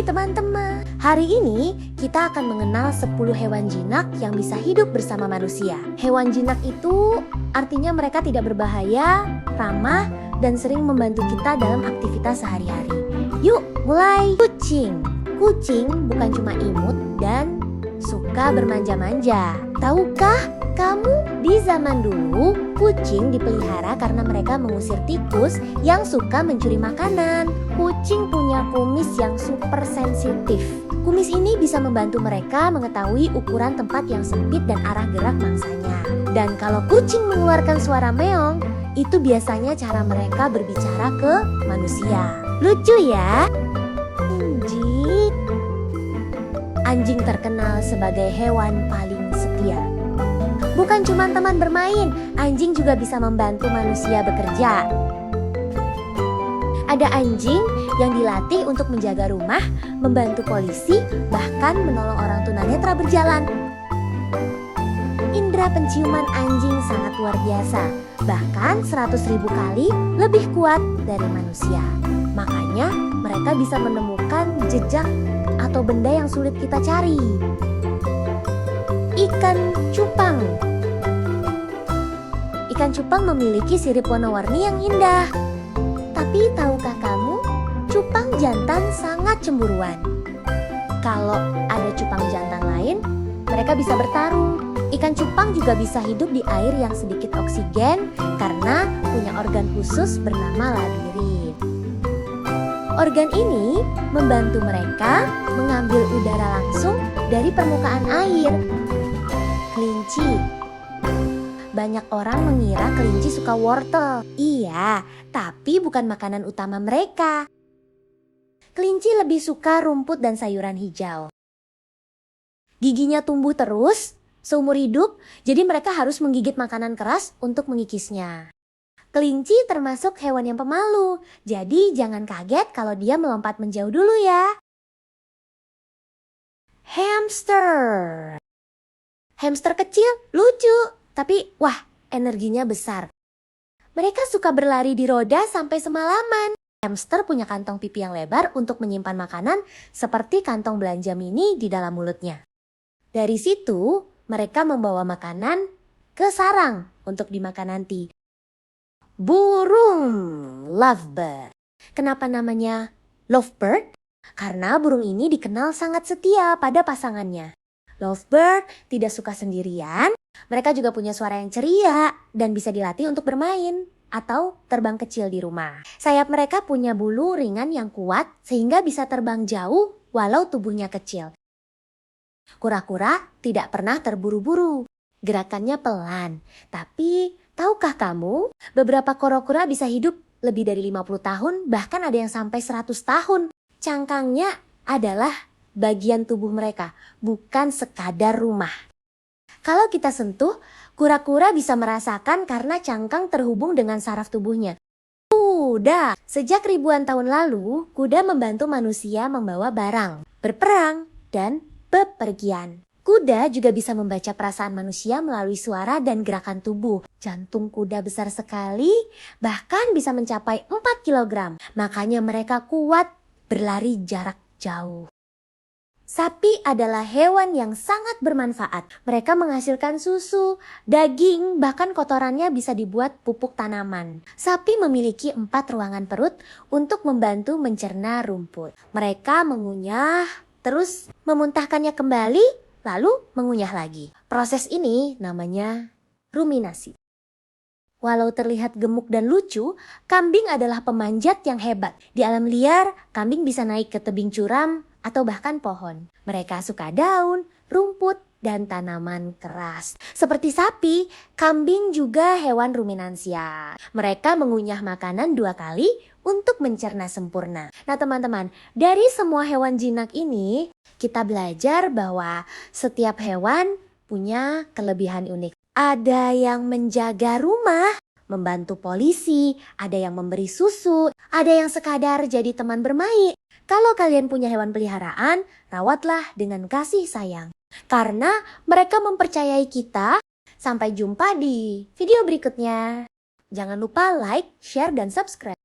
teman-teman, hari ini kita akan mengenal 10 hewan jinak yang bisa hidup bersama manusia. Hewan jinak itu artinya mereka tidak berbahaya, ramah, dan sering membantu kita dalam aktivitas sehari-hari. Yuk mulai. Kucing. Kucing bukan cuma imut dan suka bermanja-manja. Tahukah kamu, di zaman dulu kucing dipelihara karena mereka mengusir tikus yang suka mencuri makanan. Kucing punya kumis yang super sensitif. Kumis ini bisa membantu mereka mengetahui ukuran tempat yang sempit dan arah gerak mangsanya. Dan kalau kucing mengeluarkan suara meong, itu biasanya cara mereka berbicara ke manusia. Lucu ya? Anjing. Anjing terkenal sebagai hewan paling setia. Bukan cuma teman bermain, anjing juga bisa membantu manusia bekerja. Ada anjing yang dilatih untuk menjaga rumah, membantu polisi, bahkan menolong orang tunanetra berjalan. Indera penciuman anjing sangat luar biasa, bahkan 100.000 kali lebih kuat dari manusia. Makanya mereka bisa menemukan jejak atau benda yang sulit kita cari. Ikan cupang. Ikan cupang memiliki sirip warna-warni yang indah. Tapi tahukah kamu, cupang jantan sangat cemburuan. Kalau ada cupang jantan lain, mereka bisa bertarung. Ikan cupang juga bisa hidup di air yang sedikit oksigen karena punya organ khusus bernama labirin. Organ ini membantu mereka mengambil udara langsung dari permukaan air. Kelinci. Banyak orang mengira kelinci suka wortel. Iya, tapi bukan makanan utama mereka. Kelinci lebih suka rumput dan sayuran hijau. Giginya tumbuh terus seumur hidup, jadi mereka harus menggigit makanan keras untuk mengikisnya. Kelinci termasuk hewan yang pemalu, jadi jangan kaget kalau dia melompat menjauh dulu ya. Hamster. Hamster kecil lucu, tapi wah, energinya besar. Mereka suka berlari di roda sampai semalaman. Hamster punya kantong pipi yang lebar untuk menyimpan makanan seperti kantong belanja mini di dalam mulutnya. Dari situ, mereka membawa makanan ke sarang untuk dimakan nanti. Burung lovebird. Kenapa namanya lovebird? Karena burung ini dikenal sangat setia pada pasangannya. Lovebird tidak suka sendirian, mereka juga punya suara yang ceria dan bisa dilatih untuk bermain atau terbang kecil di rumah. Sayap mereka punya bulu ringan yang kuat sehingga bisa terbang jauh walau tubuhnya kecil. Kura-kura tidak pernah terburu-buru, gerakannya pelan. Tapi tahukah kamu, beberapa kura-kura bisa hidup lebih dari 50 tahun, bahkan ada yang sampai 100 tahun. Cangkangnya adalah bagian tubuh mereka, bukan sekadar rumah. Kalau kita sentuh, kura-kura bisa merasakan karena cangkang terhubung dengan saraf tubuhnya. Kuda. Sejak ribuan tahun lalu, kuda membantu manusia membawa barang, berperang, dan bepergian. Kuda juga bisa membaca perasaan manusia melalui suara dan gerakan tubuh. Jantung kuda besar sekali, bahkan bisa mencapai 4 kg. Makanya mereka kuat berlari jarak jauh. Sapi adalah hewan yang sangat bermanfaat. Mereka menghasilkan susu, daging, bahkan kotorannya bisa dibuat pupuk tanaman. Sapi memiliki 4 ruangan perut untuk membantu mencerna rumput. Mereka mengunyah, terus memuntahkannya kembali, lalu mengunyah lagi. Proses ini namanya ruminasi. Walau terlihat gemuk dan lucu, kambing adalah pemanjat yang hebat. Di alam liar, kambing bisa naik ke tebing curam atau bahkan pohon. Mereka suka daun, rumput, dan tanaman keras. Seperti sapi, kambing juga hewan ruminansia. Mereka mengunyah makanan 2 kali untuk mencerna sempurna. Nah teman-teman, dari semua hewan jinak ini, kita belajar bahwa setiap hewan punya kelebihan unik. Ada yang menjaga rumah, membantu polisi, ada yang memberi susu, ada yang sekadar jadi teman bermain. Kalau kalian punya hewan peliharaan, rawatlah dengan kasih sayang. Karena mereka mempercayai kita. Sampai jumpa di video berikutnya. Jangan lupa like, share, dan subscribe.